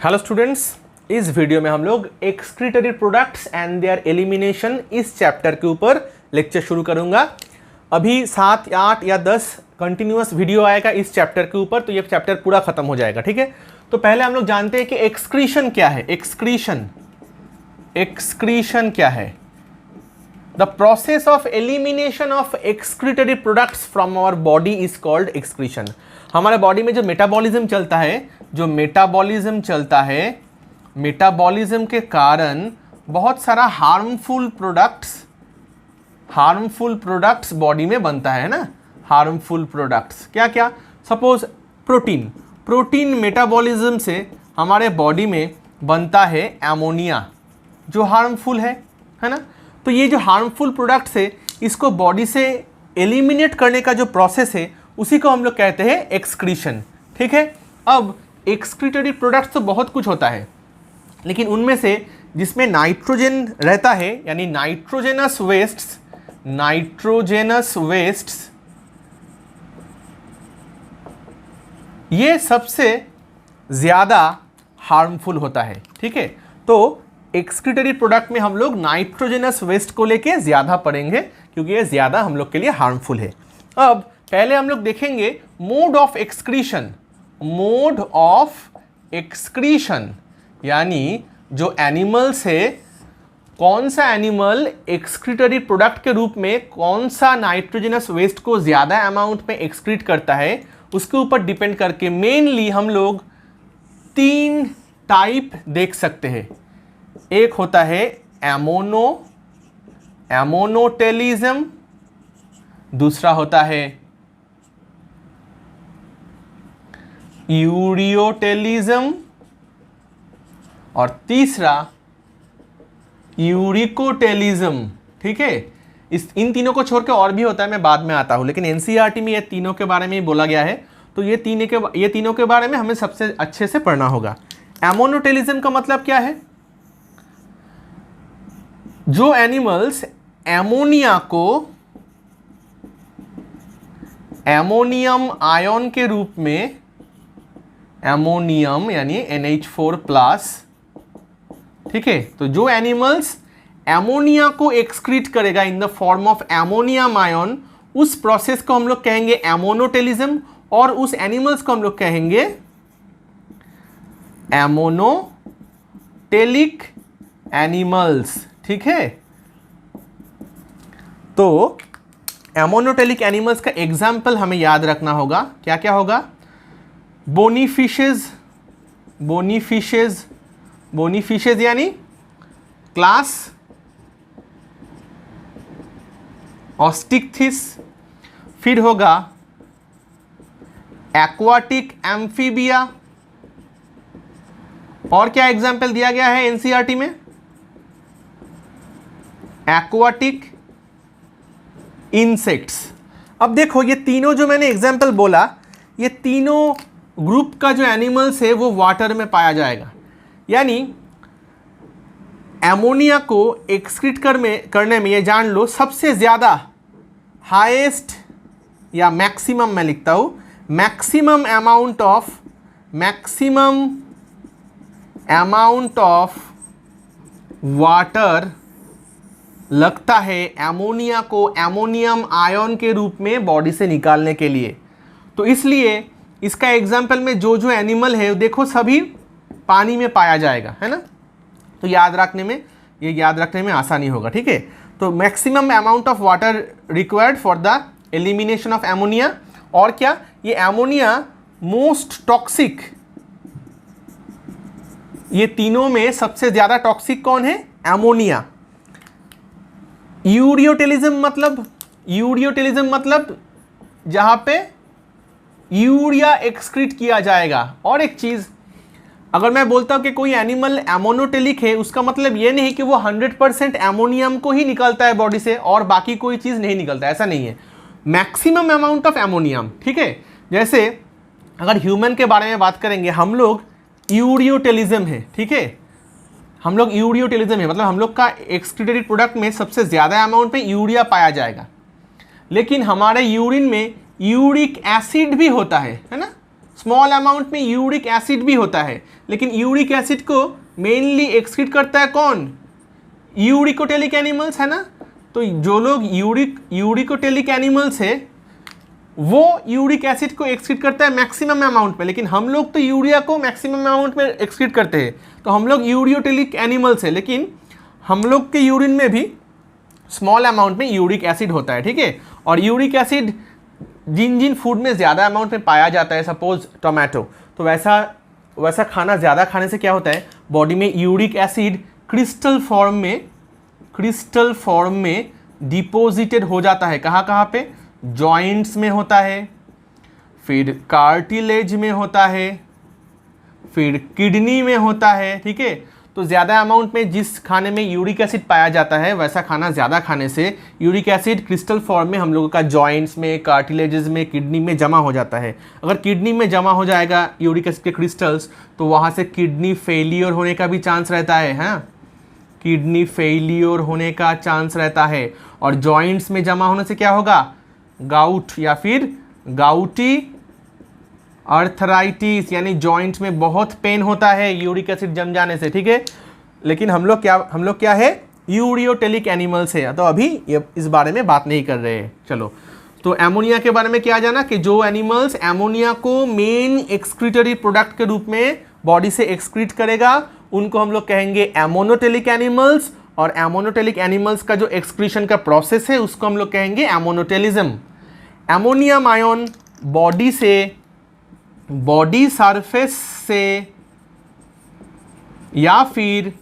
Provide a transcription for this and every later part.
Hello students, इस video में हम लोग excretory products and there elimination इस चैप्टर के ऊपर लेक्चर शुरू करूंगा। अभी 7, 8 या 10 कंटिन्यूअस वीडियो आएगा इस चैप्टर के ऊपर, तो ये चैप्टर पूरा खत्म हो जाएगा। ठीक है, तो पहले हम लोग जानते हैं कि एक्सक्रीशन क्या है। एक्सक्रीशन क्या है? The process of elimination of excretory products from our body is called excretion. हमारे बॉडी में जो मेटाबॉलिज्म चलता है, मेटाबॉलिज्म के कारण बहुत सारा हार्मफुल प्रोडक्ट्स बॉडी में बनता है ना। हार्मफुल प्रोडक्ट्स क्या क्या? सपोज प्रोटीन मेटाबॉलिज्म से हमारे बॉडी में बनता है एमोनिया, जो हार्मफुल है ना। तो ये जो हार्मफुल प्रोडक्ट्स है, इसको बॉडी से एलिमिनेट करने का जो प्रोसेस है, उसी को हम लोग कहते हैं एक्सक्रीशन। ठीक है, अब एक्सक्रीटरी प्रोडक्ट्स तो बहुत कुछ होता है, लेकिन उनमें से जिसमें नाइट्रोजन रहता है, यानी नाइट्रोजेनस वेस्ट्स, ये सबसे ज़्यादा हार्मफुल होता है। ठीक है, तो एक्सक्रीटरी प्रोडक्ट में हम लोग नाइट्रोजेनस वेस्ट को लेके ज़्यादा पढ़ेंगे, क्योंकि ये ज़्यादा हम लोग के लिए हार्मफुल है। अब पहले हम लोग देखेंगे मोड ऑफ एक्सक्रीशन, यानी जो एनिमल्स है, कौन सा एनिमल एक्सक्रीटरी प्रोडक्ट के रूप में कौन सा नाइट्रोजनस वेस्ट को ज़्यादा अमाउंट में एक्सक्रीट करता है, उसके ऊपर डिपेंड करके मेनली हम लोग 3 टाइप देख सकते हैं। एक होता है एमोनोटेलिज्म, दूसरा होता है यूरियोटेलिज्म, और तीसरा यूरिकोटेलिज्म। ठीक है, इन तीनों को छोड़ के और भी होता है, मैं बाद में आता हूं, लेकिन एनसीईआरटी में ये तीनों के बारे में ही बोला गया है, तो ये तीनों के बारे में हमें सबसे अच्छे से पढ़ना होगा। एमोनोटेलिज्म का मतलब क्या है? जो एनिमल्स एमोनिया को एमोनियम आयन के रूप में, एमोनियम यानी NH4+, ठीक है, तो जो एनिमल्स एमोनिया को एक्सक्रीट करेगा in the form of ammonium ion, उस प्रोसेस को हम लोग कहेंगे एमोनोटेलिज्म, और उस एनिमल्स को हम लोग कहेंगे एमोनोटेलिक एनिमल्स। ठीक है, तो एमोनोटेलिक एनिमल्स का एग्जाम्पल हमें याद रखना होगा। क्या क्या होगा? बोनीफिशेज यानी क्लास ऑस्टिक्थिस, फिर होगा एक्वाटिक एम्फीबिया, और क्या एग्जाम्पल दिया गया है एनसीईआरटी में? Aquatic insects. अब देखो, ये तीनों जो मैंने एग्जाम्पल बोला, ये तीनों ग्रुप का जो एनिमल्स है वो वाटर में पाया जाएगा। यानी एमोनिया को एक्सक्रीट करने में, ये जान लो, सबसे ज़्यादा हाईएस्ट या मैक्सिमम, मैं लिखता हूँ, मैक्सिमम अमाउंट ऑफ वाटर लगता है एमोनिया को एमोनियम आयन के रूप में बॉडी से निकालने के लिए। तो इसलिए इसका एग्जाम्पल में जो एनिमल है, देखो, सभी पानी में पाया जाएगा, है ना। तो याद रखने में आसानी होगा। ठीक है, तो maximum amount of water required for the elimination of ammonia. और क्या? ये एमोनिया मोस्ट टॉक्सिक, ये तीनों में सबसे ज्यादा टॉक्सिक कौन है? एमोनिया। यूरियोटेलिज्म मतलब जहां पे यूरिया एक्सक्रीट किया जाएगा। और एक चीज, अगर मैं बोलता हूं कि कोई एनिमल एमोनोटेलिक है, उसका मतलब यह नहीं कि वो 100% एमोनियम को ही निकालता है बॉडी से और बाकी कोई चीज नहीं निकलता, ऐसा नहीं है। Maximum amount of ammonium. ठीक है, जैसे अगर ह्यूमन के बारे में बात करेंगे, हम लोग यूरियोटेलिज्म है। ठीक है, हम लोग यूरियोटेलिज्म है, मतलब हम लोग का एक्सक्रीटरी प्रोडक्ट में सबसे ज़्यादा अमाउंट में यूरिया पाया जाएगा। लेकिन हमारे यूरिन में यूरिक एसिड भी होता है ना। स्मॉल अमाउंट में यूरिक एसिड भी होता है, लेकिन यूरिक एसिड को मेनली एक्सक्रीट करता है कौन? यूरिकोटेलिक एनिमल्स, है ना। तो जो लोग यूरिकोटेलिक एनिमल्स है वो यूरिक एसिड को एक्सक्रीट करता है मैक्सिमम अमाउंट में, लेकिन हम लोग तो यूरिया को मैक्सिमम अमाउंट में एक्सक्रीट करते हैं। तो हम लोग यूरियोटेलिक एनिमल्स है, लेकिन हम लोग के यूरिन में भी स्मॉल अमाउंट में यूरिक एसिड होता है, ठीक है। और यूरिक एसिड जिन जिन फूड में ज़्यादा अमाउंट में पाया जाता है, सपोज टोमेटो, तो वैसा खाना ज़्यादा खाने से क्या होता है, बॉडी में यूरिक एसिड क्रिस्टल फॉर्म में डिपोजिटेड हो जाता है। कहाँ पे? जॉइंट्स में होता है, फिर कार्टिलेज में होता है, फिर किडनी में होता है, ठीक है। तो ज़्यादा अमाउंट में जिस खाने में यूरिक एसिड पाया जाता है, वैसा खाना ज़्यादा खाने से यूरिक एसिड क्रिस्टल फॉर्म में हम लोगों का जॉइंट्स में, कार्टिलेजेस में, किडनी में जमा हो जाता है। अगर किडनी में जमा हो जाएगा यूरिक एसिड के क्रिस्टल्स, तो वहाँ से किडनी फेलियर होने का भी चांस रहता है, हाँ, किडनी फेलियर होने का चांस रहता है। और जॉइंट्स में जमा होने से क्या होगा? गाउट या फिर गाउटी अर्थराइटिस, यानी जॉइंट्स में बहुत पेन होता है यूरिक एसिड जम जाने से, ठीक है। लेकिन हम लोग क्या है? यूरियोटेलिक एनिमल्स है, तो अभी इस बारे में बात नहीं कर रहे हैं। चलो, तो एमोनिया के बारे में क्या जाना कि जो एनिमल्स एमोनिया को मेन एक्सक्रीटरी प्रोडक्ट के रूप में बॉडी से एक्सक्रीट करेगा, उनको हम लोग कहेंगे एमोनोटेलिक एनिमल्स। और एमोनोटेलिक एनिमल्स का जो एक्सक्रीशन का प्रोसेस है उसको हम लोग कहेंगे एमोनोटेलिज्म। एमोनियम आयन बॉडी सरफेस से या फिर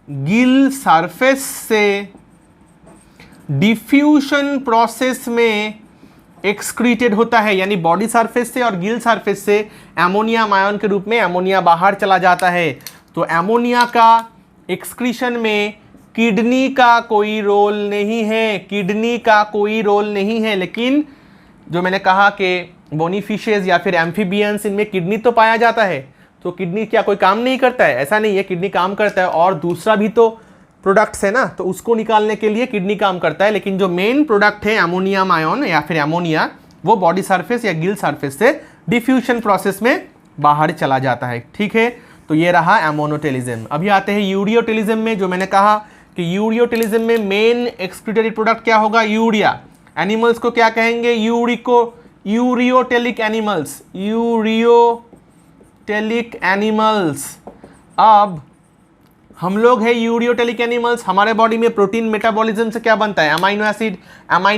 गिल सरफेस से डिफ्यूजन प्रोसेस में एक्सक्रीटेड होता है, यानी बॉडी सरफेस से और गिल सरफेस से एमोनियम आयन के रूप में एमोनिया बाहर चला जाता है। तो एमोनिया का एक्सक्रीशन में किडनी का कोई रोल नहीं है, लेकिन जो मैंने कहा कि बोनी फिशेज या फिर एम्फीबियंस, इनमें किडनी तो पाया जाता है। तो किडनी क्या कोई काम नहीं करता है? ऐसा नहीं है, किडनी काम करता है, और दूसरा भी तो प्रोडक्ट्स है ना, तो उसको निकालने के लिए किडनी काम करता है। लेकिन जो मेन प्रोडक्ट है एमोनियम आयन या फिर एमोनिया, वो बॉडी सरफेस या गिल सरफेस से डिफ्यूजन प्रोसेस में बाहर चला जाता है, ठीक है। तो ये रहा एमोनोटेलिज्म। अभी आते हैं यूरियोटेलिज्म में। जो मैंने कहा कि यूरियोटेलिज्म में मेन एक्सक्रीटरी प्रोडक्ट क्या होगा? यूरिया। एनिमल्स को क्या कहेंगे? Ureotelic animals. अब हम लोग है यूरियोटेलिक एनिमल्स, हमारे बॉडी में प्रोटीन मेटाबॉलिज्म से क्या बनता है? अमाइनो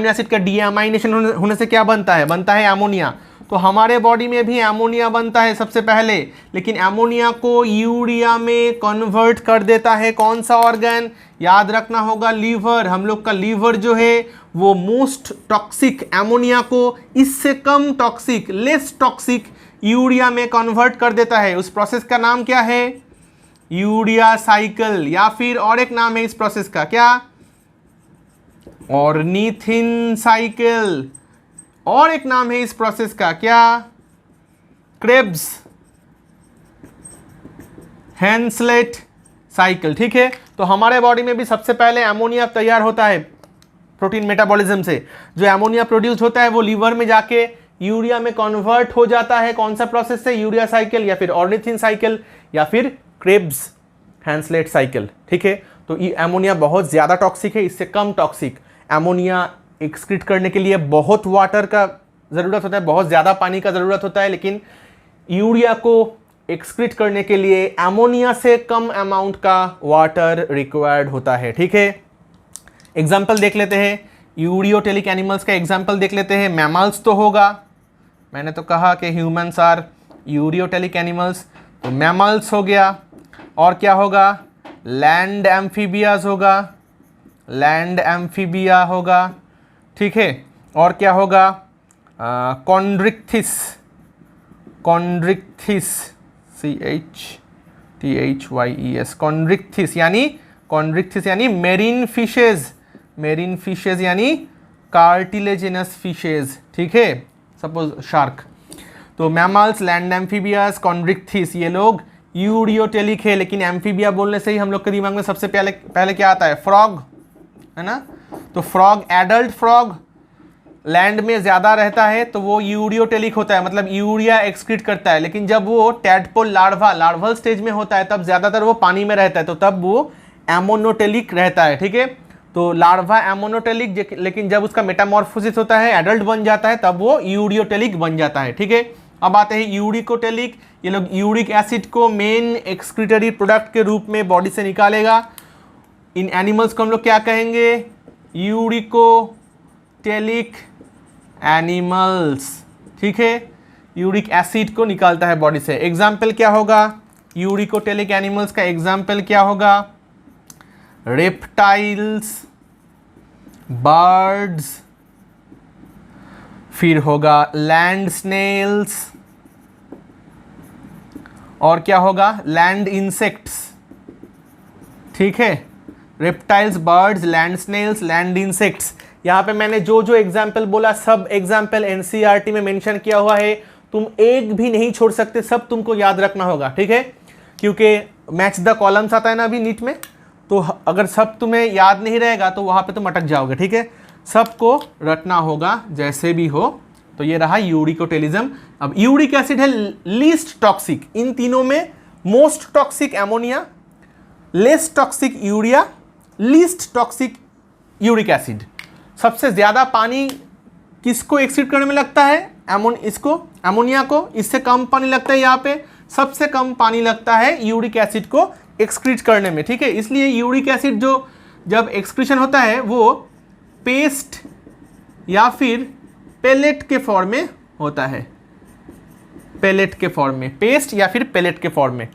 एसिड का डीअमाइनेशन होने से क्या बनता है? एमोनिया। तो हमारे बॉडी में भी एमोनिया बनता है सबसे पहले, लेकिन एमोनिया को यूरिया में कन्वर्ट कर देता है कौन सा ऑर्गन? याद रखना होगा, लीवर। हम लोग का लीवर जो है वो मोस्ट टॉक्सिक एमोनिया को इससे कम टॉक्सिक, लेस टॉक्सिक यूरिया में कन्वर्ट कर देता है। उस प्रोसेस का नाम क्या है? यूरिया साइकिल, या फिर और एक नाम है इस प्रोसेस का, क्या? Ornithine cycle. और एक नाम है इस प्रोसेस का, क्या? क्रेब्स हेंसलेट साइकिल, ठीक है। तो हमारे बॉडी में भी सबसे पहले एमोनिया तैयार होता है प्रोटीन मेटाबॉलिज्म से। जो एमोनिया प्रोड्यूस होता है वो लीवर में जाके यूरिया में कन्वर्ट हो जाता है, कौन सा प्रोसेस से? यूरिया साइकिल, या फिर ऑर्निथिन साइकिल, या फिर क्रेब्स हेंसलेट साइकिल, ठीक है। तो ये एमोनिया बहुत ज़्यादा टॉक्सिक है, इससे कम टॉक्सिक। एमोनिया एक्सक्रीट करने के लिए बहुत वाटर का ज़रूरत होता है, बहुत ज़्यादा पानी का ज़रूरत होता है, लेकिन यूरिया को एक्सक्रीट करने के लिए एमोनिया से कम अमाउंट का वाटर रिक्वायर्ड होता है, ठीक है। एग्जाम्पल देख लेते हैं, यूरियोटेलिक एनिमल्स का एग्जाम्पल देख लेते हैं। मैमल्स तो होगा, मैंने तो कहा कि ह्यूमन्स आर यूरियोटेलिक एनिमल्स, तो मैमल्स हो गया। और क्या होगा? लैंड एम्फीबिया होगा, ठीक है। और क्या होगा? कॉन्ड्रिक्थिस, कॉन्ड्रिक्थिस यानी मेरीन फिशेज यानी कार्टिलेजिनस फिशेज, ठीक है, सपोज शार्क। तो मैमल्स, लैंड एम्फीबियास, कॉन्ड्रिक्थिस, ये लोग यूरियोटेलिक है। लेकिन एम्फीबिया बोलने से ही हम लोग के दिमाग में सबसे पहले क्या आता है? फ्रॉग, है ना। तो फ्रॉग, एडल्ट फ्रॉग लैंड में ज़्यादा रहता है तो वो यूरियोटेलिक होता है, मतलब यूरिया एक्सक्रीट करता है। लेकिन जब वो टैडपोल लार्वल स्टेज में होता है तब ज़्यादातर वो पानी में रहता है, तो तब वो एमोनोटेलिक रहता है। ठीक है, तो लार्वा एमोनोटेलिक, लेकिन जब उसका मेटामॉर्फोसिस होता है, एडल्ट बन जाता है, तब वो यूरियोटेलिक बन जाता है। ठीक है, अब आते हैं यूरिकोटेलिक। ये लोग यूरिक एसिड को मेन एक्सक्रीटरी प्रोडक्ट के रूप में बॉडी से निकालेगा। इन एनिमल्स को हम लोग क्या कहेंगे? Uricotelic animals. ठीक है, यूरिक एसिड को निकालता है बॉडी से। एग्जाम्पल क्या होगा यूरिकोटेलिक एनिमल्स का? एग्जाम्पल क्या होगा? रेप्टाइल्स, बर्ड्स, फिर होगा लैंड स्नेल्स, और क्या होगा? Land insects. ठीक है, reptiles, birds, land snails, land insects. यहाँ पे मैंने जो जो एग्जाम्पल बोला सब एग्जाम्पल एनसीईआरटी में मेंशन किया हुआ है, तुम एक भी नहीं छोड़ सकते, सब तुमको याद रखना होगा। ठीक है, क्योंकि मैच द कॉलम्स आता है ना अभी नीट में, तो अगर सब तुम्हें याद नहीं रहेगा तो वहाँ पे तुम अटक जाओगे। ठीक है, सबको रटना होगा जैसे भी हो। तो ये रहा यूरिकोटेलिज्म। अब यूरिक एसिड है लीस्ट टॉक्सिक, इन तीनों में most toxic ammonia, less toxic urea, least toxic uric acid. सबसे ज़्यादा पानी किसको एक्सीड करने में लगता है? एमोनिया को। इससे कम पानी लगता है यहाँ पे, सबसे कम पानी लगता है यूरिक एसिड को एक्सक्रीट करने में। ठीक है, इसलिए यूरिक एसिड जो जब एक्सक्रीशन होता है वो पेस्ट या फिर पेलेट के फॉर्म में होता है, पेलेट के फॉर्म में, पेस्ट या फिर पेलेट के फॉर्म में।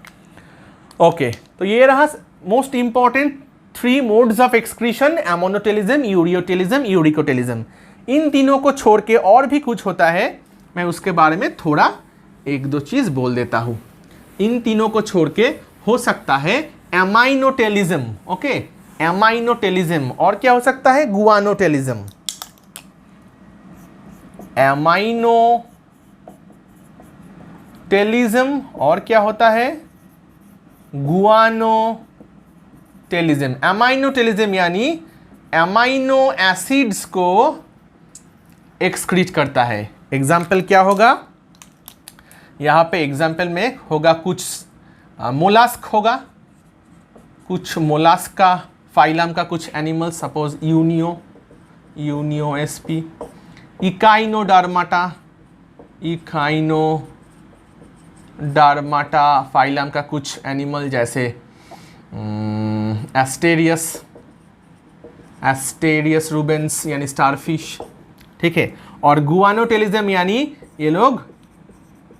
ओके, तो ये रहा most important 3 modes of excretion, ammonotelism, ureotelism, uricotelism. इन तीनों को छोड़ के और भी कुछ होता है, मैं उसके बारे में थोड़ा 1-2 चीज़ बोल देता हूँ। इन तीनों को छोड़ के हो सकता है एमाइनोटेलिज्म। ओके, एमाइनोटेलिज्म। और क्या हो सकता है? गुआनोटेलिज्म। एमाइनोटेलिज्म और क्या होता है? गुआनोटेलिज्म। एमाइनोटेलिज्म यानी एमाइनो एसिड्स को एक्सक्रीट करता है। एग्जाम्पल क्या होगा? यहाँ पे एग्जाम्पल में होगा कुछ मोलास्क होगा, कुछ मोलास्क का फाइलम का कुछ animal, suppose Unio SP, Echinodermata phylum का कुछ एनिमल जैसे एस्टेरियस रूबेंस यानी स्टारफिश। ठीक है, और गुआनोटेलिज्म यानी ये लोग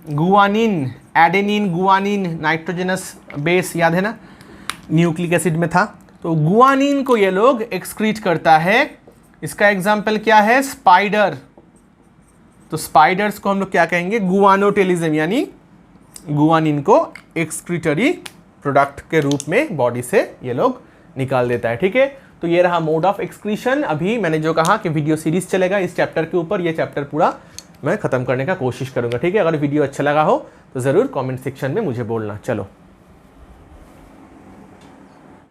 guanine, adenine, guanine, nitrogenous base याद है ना, न्यूक्लिक एसिड में था, तो गुआनिन को ये लोग एक्सक्रीट करता है। इसका एग्जाम्पल क्या है? स्पाइडर। तो स्पाइडर्स को हम लोग क्या कहेंगे? गुआनोटेलिज्म, यानी गुआनिन को एक्सक्रीटरी प्रोडक्ट के रूप में बॉडी से ये लोग निकाल देता है। ठीक है, तो ये रहा मोड ऑफ एक्सक्रीशन। अभी मैंने जो कहा कि वीडियो सीरीज चलेगा इस चैप्टर के ऊपर, ये चैप्टर पूरा मैं खत्म करने का कोशिश करूंगा। ठीक है, अगर वीडियो अच्छा लगा हो तो ज़रूर कमेंट सेक्शन में मुझे बोलना। चलो।